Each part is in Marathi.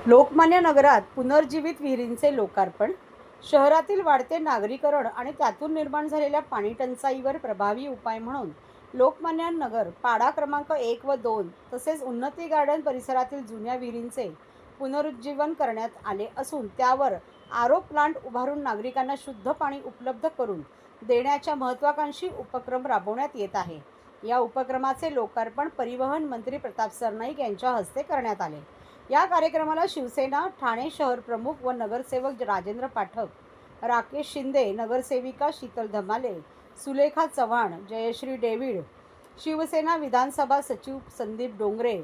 लोकमान्य नगरात पुनर्जीवित विहिरींचे लोकार्पण, शहरातील वाढते नागरीकरण आणि त्यातून निर्माण झालेल्या पाणी टंचाईवर प्रभावी उपाय म्हणून लोकमान्य नगर पाडा क्रमांक 1 व 2 तसेच उन्नती गार्डन परिसरातील जुन्या विहिरींचे पुनरुज्जीवन करण्यात आले असून त्यावर आरो प्लांट उभारून नागरिकांना शुद्ध पाणी उपलब्ध करून देण्याच्या महत्त्वाकांक्षी उपक्रम राबवण्यात येत आहे। या उपक्रमाचे लोकार्पण परिवहन मंत्री प्रताप सरनाईक यांच्या हस्ते करण्यात आले। या कार्यक्रमाला शिवसेना ठाणे शहर प्रमुख व नगरसेवक राजेंद्र पाठक, राकेश शिंदे, नगरसेविका शीतल धमाले, सुलेखा चव्हाण, जयश्री डेव्हिड, शिवसेना विधानसभा सचिव संदीप डोंगरे,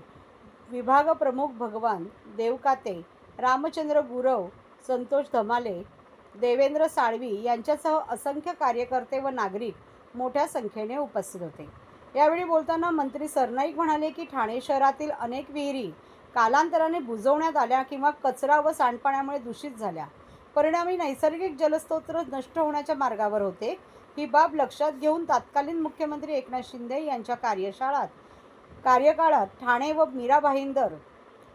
विभाग प्रमुख भगवान देवकाते, रामचंद्र गुरव, संतोष धमाले, देवेंद्र साळवी यांच्यासह असंख्य कार्यकर्ते व नागरिक मोठ्या संख्येने उपस्थित होते। यावेळी बोलताना मंत्री सरनाईक म्हणाले की ठाणे शहरातील अनेक विहिरी कालांतराने बुजवण्यात आल्या किंवा कचरा व सांडपाण्यामुळे दूषित झाल्या, परिणामी नैसर्गिक जलस्रोत नष्ट होण्याच्या मार्गावर होते। ही बाब लक्षात घेऊन तत्कालीन मुख्यमंत्री एकनाथ शिंदे यांच्या कार्यकाळात ठाणे व मीरा भाईंदर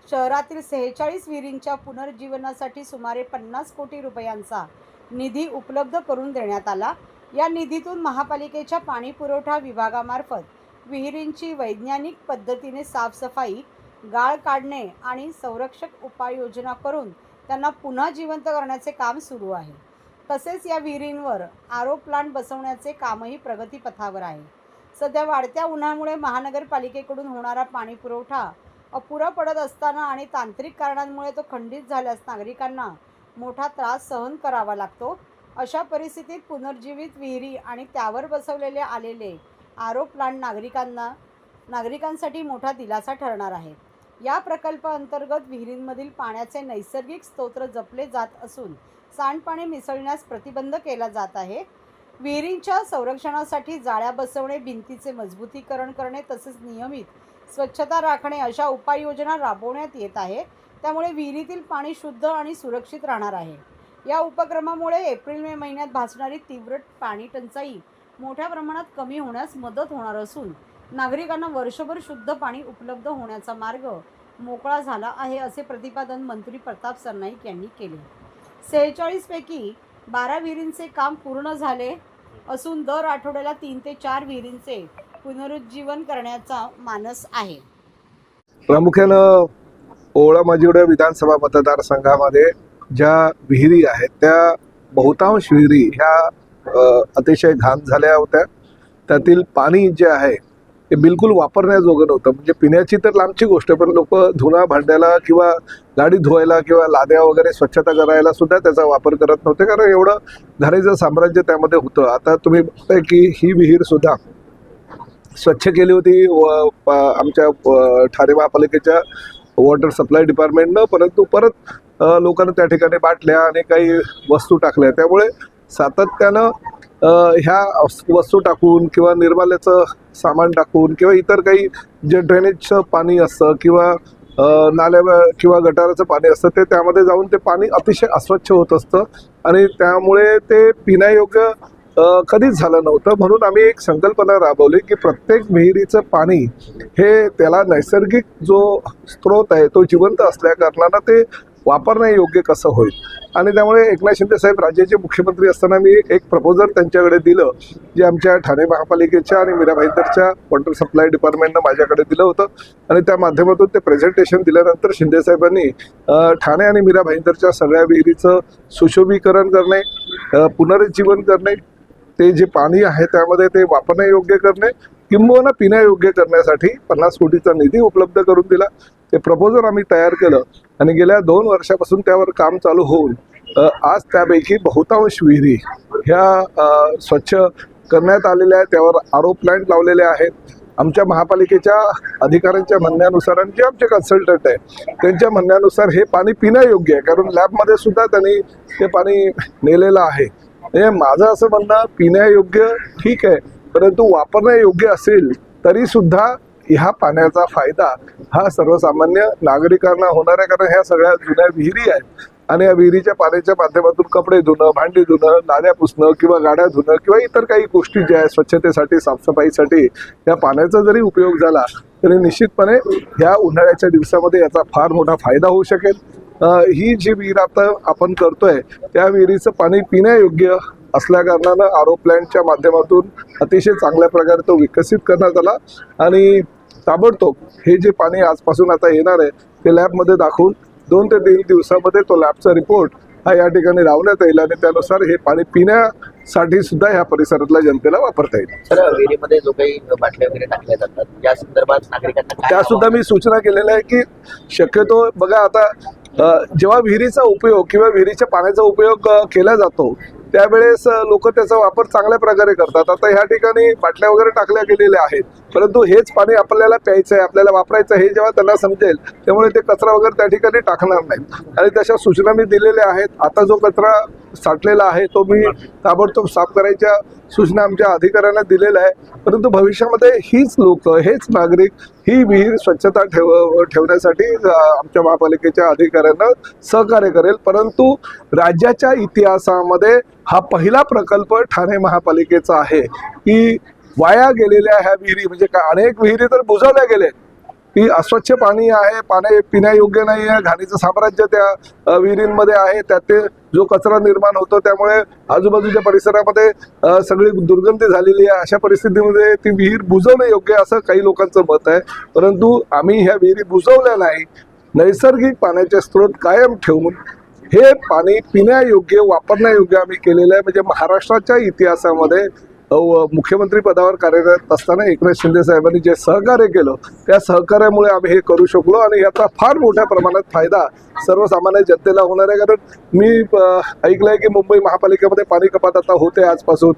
शहरातील 46 विहिरींच्या पुनर्जीवनासाठी सुमारे 50 कोटी रुपयांचा निधी उपलब्ध करून देण्यात आला। या निधीतून महापालिकेच्या पाणीपुरवठा विभागामार्फत विहिरींची वैज्ञानिक पद्धतीने साफसफाई, गाळ काढणे आणि संरक्षक उपाययोजना करून त्यांना पुन्हा जिवंत करण्याचे काम सुरू आहे। तसेच या विहिरींवर आरो प्लांट बसवण्याचे कामही प्रगतीपथावर आहे। सध्या वाढत्या उन्हामुळे महानगरपालिकेकडून होणारा पाणी पुरवठा अपुरा पडत असताना आणि तांत्रिक कारणांमुळे तो खंडित झाल्यास नागरिकांना मोठा त्रास सहन करावा लागतो। अशा परिस्थितीत पुनर्जीवित विहिरी आणि त्यावर बसवलेले आलेले आरो प्लांट नागरिकांसाठी मोठा दिलासा ठरणार आहे। या प्रकल्पाअंतर्गत विहिरींमधील पाण्याचे नैसर्गिक स्रोत जपले जात असून सांडपाणी मिसळण्यास प्रतिबंध केला जात आहे। विहिरींच्या संरक्षणासाठी जाळ्या बसवणे, भिंतीचे मजबूतीकरण करणे तसेच नियमित स्वच्छता राखणे अशा उपाययोजना राबवण्यात येत आहे। त्यामुळे विहिरीतील पाणी शुद्ध आणि सुरक्षित राहणार आहे। या उपक्रमामुळे एप्रिल-मे महिन्यात भासणारी तीव्र पाणी टंचाई मोठ्या प्रमाणात कमी होण्यास मदत होणार असून नागरिकांना वर्षभर शुद्ध पाणी उपलब्ध होण्याचा मार्ग मोकळा झाला आहे, असे प्रतिपादन मंत्री प्रताप सरनाईक यांनी केले। 46 पैकी 12 विहिरींचे काम पूर्ण झाले असून दर आठवड्याला 3 ते 4 विहिरींचे पुनरुज्जीवन करण्याचा मानस आहे। प्रामुख्यानं ओवळा माजिवडा विधानसभा मतदारसंघामध्ये ज्या विहिरी आहेत त्या बहुतांश विहिरी ह्या अतिशय घाण झाल्या होत्या। त्यातील पाणी जे आहे ते बिलकुल वापरण्याजोगं नव्हतं। म्हणजे पिण्याची तर लांबची गोष्ट, पण लोक धुणा भांड्याला किंवा गाडी धुवायला किंवा लाद्या वगैरे स्वच्छता करायला सुद्धा त्याचा वापर करत नव्हते, कारण एवढं घाणीचं साम्राज्य त्यामध्ये होतं। आता तुम्ही बघताय की ही विहीर सुद्धा स्वच्छ केली होती आमच्या ठाणे महापालिकेच्या वॉटर सप्लाय डिपार्टमेंटनं, परंतु परत लोकांना त्या ठिकाणी बाटल्या आणि काही वस्तू टाकल्या। त्यामुळे सातत्यानं ह्या वस्तू टाकून किंवा निर्माल्याचं सामान टाकून किंवा इतर काही जे ड्रेनेजचं पाणी असतं किंवा नाल्या किंवा गटाराचं पाणी असतं ते त्यामध्ये जाऊन ते पाणी अतिशय अस्वच्छ होत असतं आणि त्यामुळे ते पिण्यायोग्य कधीच झालं नव्हतं। म्हणून आम्ही एक संकल्पना राबवली की प्रत्येक विहिरीचं पाणी हे त्याला नैसर्गिक जो स्रोत आहे तो जिवंत असल्या कारणानं ते वापरण्यायोग्य कसं होईल। आणि त्यामुळे एकनाथ शिंदे साहेब राज्याचे मुख्यमंत्री असताना मी एक प्रपोजल त्यांच्याकडे दिलं, जे आमच्या ठाणे महापालिकेच्या आणि मीरा भाईंदरच्या वॉटर सप्लाय डिपार्टमेंटनं माझ्याकडे दिलं होतं आणि त्या माध्यमातून ते प्रेझेंटेशन दिल्यानंतर शिंदे साहेबांनी ठाणे आणि मीरा भाईंदरच्या सगळ्या विहिरीचं सुशोभीकरण करणे, पुनरुज्जीवन करणे, ते जे पाणी आहे त्यामध्ये ते वापरण्यायोग्य करणे किंबहुना पिण्यायोग्य करण्यासाठी 50 कोटीचा निधी उपलब्ध करून दिला। ते प्रपोजल आम्ही तयार केलं आणि गेल्या 2 वर्षापासून त्यावर काम चालू होऊन आज त्यापैकी बहुतांश विहिरी ह्या स्वच्छ करण्यात आलेल्या आहेत। त्यावर आरो प्लांट लावलेले आहेत। आमच्या महापालिकेच्या अधिकाऱ्यांच्या म्हणण्यानुसार आणि जे आमचे कन्सल्टंट आहे त्यांच्या म्हणण्यानुसार हे पाणी पिण्यायोग्य आहे, कारण लॅबमध्ये सुद्धा त्यांनी ते पाणी नेलेलं आहे। म्हणजे माझं असं म्हणणं, पिण्यायोग्य ठीक आहे, परंतु वापरण्यायोग्य असेल तरी सुद्धा ह्या पाण्याचा फायदा हा सर्वसामान्य नागरिकांना होणार आहे, कारण ह्या सगळ्या जुन्या विहिरी आहेत आणि या विहिरीच्या पाण्याच्या माध्यमातून कपडे धुणं, भांडी धुणं, नाल्या पुसणं किंवा गाड्या धुणं किंवा इतर काही गोष्टी ज्या आहेत स्वच्छतेसाठी, साफसफाईसाठी या पाण्याचा जरी उपयोग झाला तरी निश्चितपणे ह्या उन्हाळ्याच्या दिवसामध्ये याचा फार मोठा फायदा होऊ शकेल। ही जी विहीर आता आपण करतोय त्या विहिरीचं पाणी पिण्यायोग्य असल्या कारणानं आरो प्लॅन्टच्या माध्यमातून अतिशय चांगल्या प्रकारे तो विकसित करण्यात आला आणि ताबडतोब हे जे पाणी आजपासून आता येणार आहे ते लॅबमध्ये दाखवून 2 ते 3 दिवसामध्ये तो लॅबचा रिपोर्ट हा या ठिकाणी लावण्यात येईल आणि त्यानुसार हे पाणी पिण्यासाठी सुद्धा ह्या परिसरातल्या जनतेला वापरता येईल. सर, विहिरीमध्ये जो काही बाटल्या वगैरे टाकल्या जातात या संदर्भात नागरिकांना काय त्या सुद्धा मी सूचना केलेल्या आहे की शक्यतो बघा आता जेव्हा विहिरीचा उपयोग किंवा विहिरीच्या पाण्याचा उपयोग केला जातो त्यावेळेस लोक त्याचा वापर चांगल्या प्रकारे करतात. आता ह्या ठिकाणी बाटल्या वगैरे टाकल्या गेलेल्या आहेत, परंतु हेच पाणी आपल्याला प्यायचं आहे, आपल्याला वापरायचं आहे हे जेव्हा त्यांना समजेल त्यामुळे ते कचरा वगैरे त्या ठिकाणी टाकणार नाहीत आणि तशा सूचना मी दिलेल्या आहेत. आता जो कचरा साठलेला आहे तो मी ताबडतोब साफ करायच्या सूचना आमच्या अधिकाऱ्यांना दिलेल्या आहे. परंतु भविष्यामध्ये हीच लोक हेच नागरिक ही विहीर स्वच्छता ठेवण्यासाठी आमच्या महापालिकेच्या अधिकाऱ्यांना सहकार्य करेल. परंतु राज्याच्या इतिहासामध्ये हा पहिला प्रकल्प ठाणे महापालिकेचा आहे की वाया गेलेल्या ह्या विहिरी म्हणजे अनेक विहिरी तर बुजवल्या गेल्या की अस्वच्छ पाणी आहे, पाणी पिण्यायोग्य नाही आहे, घाणीचं साम्राज्य त्या विहिरींमध्ये आहे, त्यात ते जो कचरा निर्माण होतो त्यामुळे आजूबाजूच्या परिसरामध्ये सगळी दुर्गंधी झालेली आहे. अशा परिस्थितीमध्ये ती विहीर बुजवणं योग्य असं काही लोकांचं मत आहे. परंतु आम्ही ह्या विहिरी बुजवल्या नाही, नैसर्गिक पाण्याचे स्रोत कायम ठेवून हे पाणी पिण्यायोग्य वापरण्यायोग्य आम्ही केलेलं आहे. म्हणजे महाराष्ट्राच्या इतिहासामध्ये मुख्यमंत्री पदावर कार्यरत असताना एकनाथ शिंदे साहेबांनी जे सहकार्य केलं त्या सहकार्यामुळे आम्ही हे करू शकलो आणि याचा फार मोठ्या प्रमाणात फायदा सर्वसामान्य जनतेला होणार आहे. कारण मी ऐकलंय की मुंबई महापालिकेमध्ये पाणी कपात आता होते आजपासून,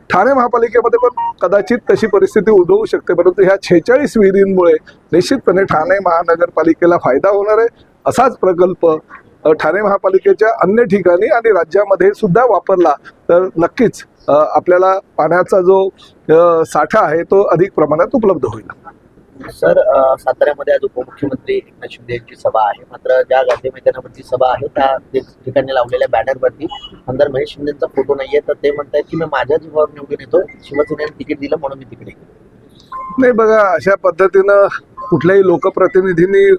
ठाणे महापालिकेमध्ये पण कदाचित तशी परिस्थिती उद्भवू शकते. परंतु ह्या 46 विहिरींमुळे निश्चितपणे ठाणे महानगरपालिकेला फायदा होणार आहे. असाच प्रकल्प ठाणे महापालिकेच्या अन्य ठिकाणी आणि राज्यामध्ये सुद्धा वापरला तर नक्कीच आपल्याला पाण्याचा जो साठा आहे तो अधिक प्रमाणात उपलब्ध होईल. सर, साताऱ्यामध्ये आज उपमुख्यमंत्री एकनाथ शिंदे यांची सभा आहे, मात्र ज्या गांधी मैदानावरची सभा आहे त्या ठिकाणी लावलेल्या बॅनरवरती आमदार महेश शिंदेचा फोटो नाहीये. तर ते म्हणतात की मी माझ्या जीवावर निवडून येतो, शिवसेनेने तिकीट दिलं म्हणून मी तिकडे गेलो. नाही बघा, अशा पद्धतीनं कुठल्याही लोकप्रतिनिधींनी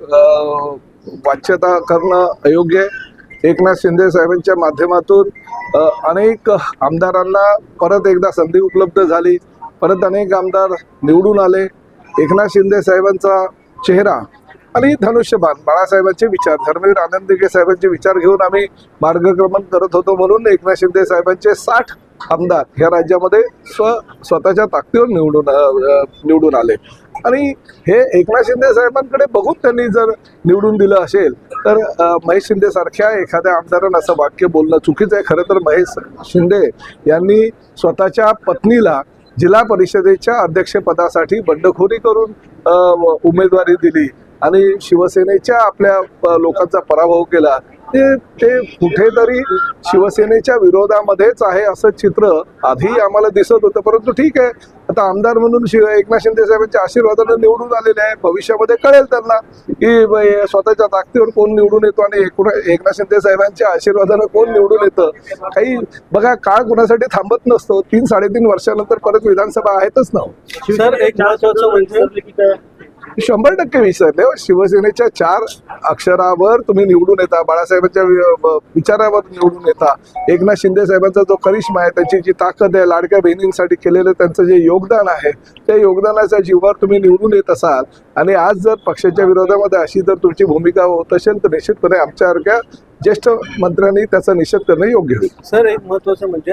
वाच्यता करणं अयोग्य आहे. एकनाथ शिंदे साहेबांच्या माध्यमातून अनेक आमदारांना परत एकदा संधी उपलब्ध झाली, परत अनेक आमदार निवडून आले. एकनाथ शिंदे साहेबांचा चेहरा आणि धनुष्यबाण बाळासाहेबांचे विचार, धर्मवीर आनंदगे साहेबांचे विचार घेऊन आम्ही मार्गक्रमण करत होतो म्हणून एकनाथ शिंदे साहेबांचे 60 आमदार ह्या राज्यामध्ये स्वतःच्या ताकदीवर निवडून आले आणि हे एकनाथ शिंदे साहेबांकडे बघून त्यांनी जर निवडून दिलं असेल तर महेश शिंदे सारख्या एखाद्या आमदारांना असं वाक्य बोलणं चुकीचं आहे. खरं तर महेश शिंदे यांनी स्वतःच्या पत्नीला जिल्हा परिषदेच्या अध्यक्षपदासाठी बंडखोरी करून उमेदवारी दिली आणि शिवसेनेच्या आपल्या लोकांचा पराभव केला. ते कुठेतरी शिवसेनेच्या विरोधामध्येच आहे असं चित्र आधी आम्हाला दिसत होतं. परंतु ठीक आहे, आता आमदार म्हणून एकनाथ शिंदे साहेबांच्या आशीर्वादाने निवडून आलेले आहे. भविष्यामध्ये कळेल त्यांना की स्वतःच्या ताकदीवर कोण निवडून येतो आणि एकनाथ शिंदे साहेबांच्या आशीर्वादाने कोण निवडून येतं. काही बघा, काळ कुणासाठी थांबत नसतो. 3-3.5 वर्षानंतर परत विधानसभा आहेतच ना. सर, एक महत्वाचं म्हणजे 100% विसरले. शिवसेनेच्या 4 अक्षरावर तुम्ही निवडून येता, बाळासाहेबांच्या विचारावर निवडून येता. एकनाथ शिंदे साहेबांचा जो करिश्मा आहे, त्याची जी ताकद आहे, लाडक्या बहिणींसाठी केलेलं त्यांचं जे योगदान आहे त्या योगदानाच्या जीवावर तुम्ही निवडून येत असाल आणि आज जर पक्षाच्या विरोधामध्ये अशी जर तुमची भूमिका होत असेल तर निश्चितपणे आमच्यासारख्या ज्येष्ठ मंत्र्यांनी त्याचा निषेध करणं योग्य होईल. सर, एक महत्वाचं म्हणजे